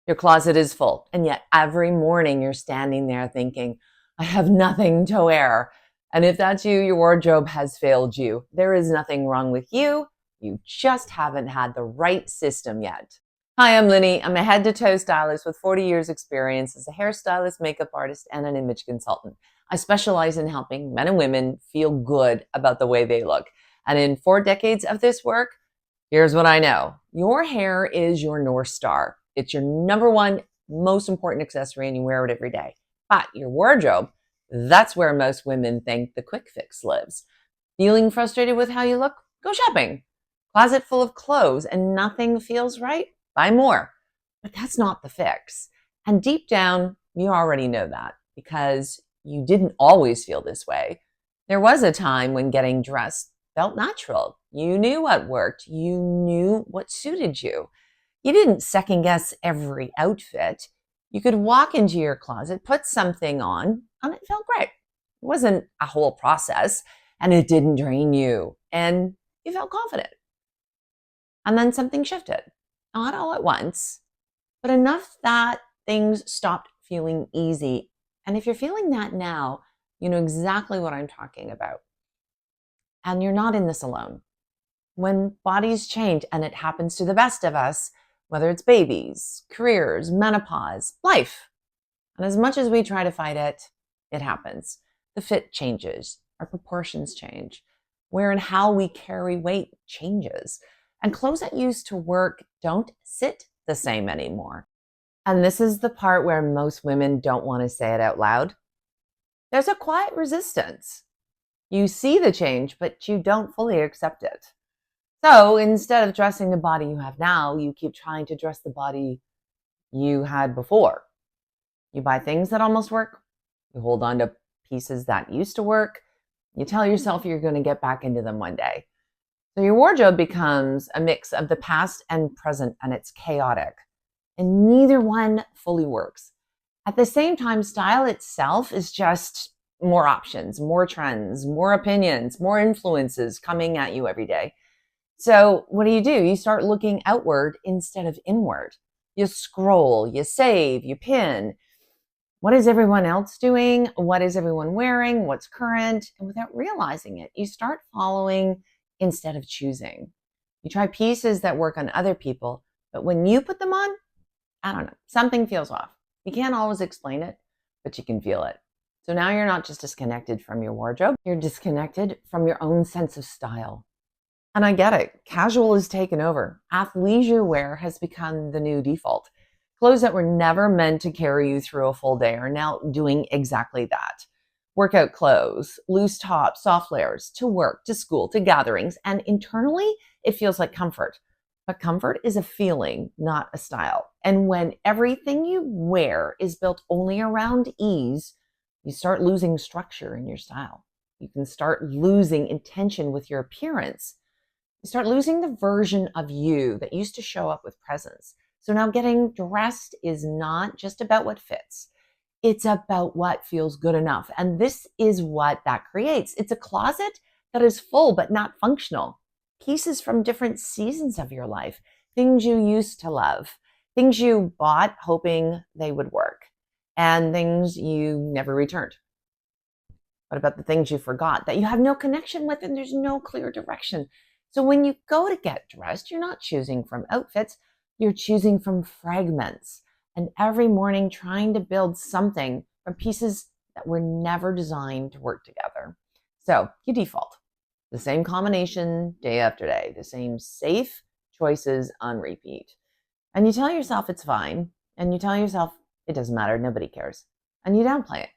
Your closet is full, and yet every morning you're standing there thinking, I have nothing to wear. And if that's you, your wardrobe has failed you. There is nothing wrong with you. You just haven't had the right system yet. Hi, I'm Linny. I'm a head to toe stylist with 40 years experience as a hairstylist, makeup artist, and an image consultant. I specialize in helping men and women feel good about the way they look. And in 4 decades of this work, here's what I know. Your hair is your North Star. It's your number one most important accessory and you wear it every day. But your wardrobe, that's where most women think the quick fix lives. Feeling frustrated with how you look? Go shopping. Closet full of clothes and nothing feels right? Buy more. But that's not the fix. And deep down, you already know that because you didn't always feel this way. There was a time when getting dressed felt natural. You knew what worked. You knew what suited you. You didn't second guess every outfit. You could walk into your closet, put something on, and it felt great. It wasn't a whole process, and it didn't drain you, and you felt confident. And then something shifted. Not all at once, but enough that things stopped feeling easy. And if you're feeling that now, you know exactly what I'm talking about. And you're not in this alone. When bodies change, and it happens to the best of us, whether it's babies, careers, menopause, life. And as much as we try to fight it, it happens. The fit changes, our proportions change, where and how we carry weight changes. And clothes that used to work don't sit the same anymore. And this is the part where most women don't want to say it out loud. There's a quiet resistance. You see the change, but you don't fully accept it. So instead of dressing the body you have now, you keep trying to dress the body you had before. You buy things that almost work. You hold on to pieces that used to work. You tell yourself you're going to get back into them one day. So your wardrobe becomes a mix of the past and present, and it's chaotic. And neither one fully works. At the same time, style itself is just more options, more trends, more opinions, more influences coming at you every day. So what do? You start looking outward instead of inward. You scroll, you save, you pin. What is everyone else doing? What is everyone wearing? What's current? And without realizing it, you start following instead of choosing. You try pieces that work on other people, but when you put them on, I don't know, something feels off. You can't always explain it, but you can feel it. So now you're not just disconnected from your wardrobe, you're disconnected from your own sense of style. And I get it. Casual is taken over. Athleisure wear has become the new default. Clothes that were never meant to carry you through a full day are now doing exactly that. Workout clothes, loose tops, soft layers, to work, to school, to gatherings. And internally, it feels like comfort. But comfort is a feeling, not a style. And when everything you wear is built only around ease, you start losing structure in your style. You can start losing intention with your appearance. You start losing the version of you that used to show up with presence. So now getting dressed is not just about what fits. It's about what feels good enough. And this is what that creates. It's a closet that is full but not functional. Pieces from different seasons of your life, things you used to love, things you bought hoping they would work, and things you never returned. What about the things you forgot that you have no connection with and there's no clear direction? So when you go to get dressed, you're not choosing from outfits, you're choosing from fragments. And every morning trying to build something from pieces that were never designed to work together. So you default. The same combination day after day, the same safe choices on repeat. And you tell yourself it's fine. And you tell yourself it doesn't matter, nobody cares. And you downplay it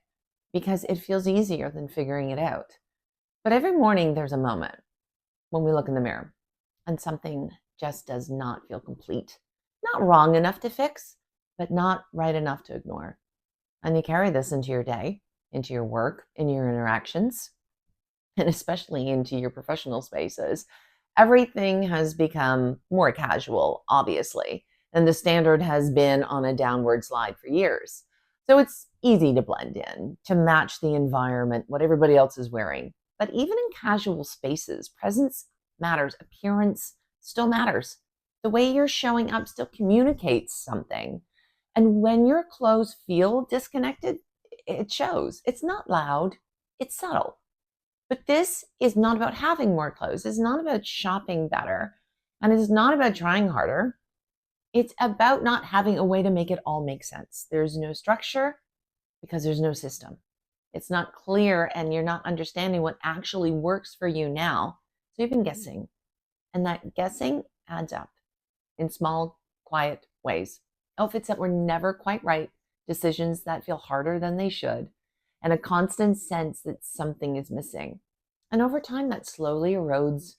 because it feels easier than figuring it out. But every morning there's a moment when we look in the mirror and something just does not feel complete. Not wrong enough to fix, but not right enough to ignore. And you carry this into your day, into your work, in your interactions, and especially into your professional spaces. Everything has become more casual, obviously, and the standard has been on a downward slide for years. So it's easy to blend in, to match the environment, what everybody else is wearing. But even in casual spaces, presence matters, appearance still matters. The way you're showing up still communicates something. And when your clothes feel disconnected, it shows. It's not loud, it's subtle. But this is not about having more clothes. It's not about shopping better. And it's not about trying harder. It's about not having a way to make it all make sense. There's no structure because there's no system. It's not clear and you're not understanding what actually works for you now. So you've been guessing. And that guessing adds up in small, quiet ways. Outfits that were never quite right, decisions that feel harder than they should, and a constant sense that something is missing. And over time, that slowly erodes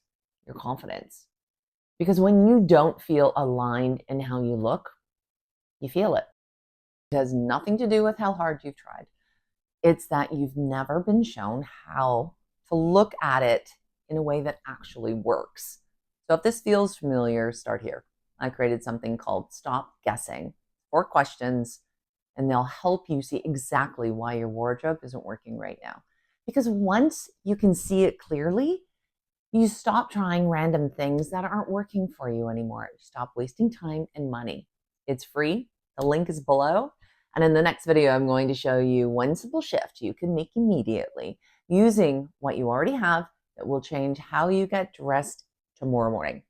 your confidence. Because when you don't feel aligned in how you look, you feel it. It has nothing to do with how hard you've tried. It's that you've never been shown how to look at it in a way that actually works. So if this feels familiar, start here. I created something called Stop Guessing. 4 questions, and they'll help you see exactly why your wardrobe isn't working right now. Because once you can see it clearly, you stop trying random things that aren't working for you anymore. Stop wasting time and money. It's free. The link is below. And in the next video, I'm going to show you one simple shift you can make immediately using what you already have that will change how you get dressed tomorrow morning.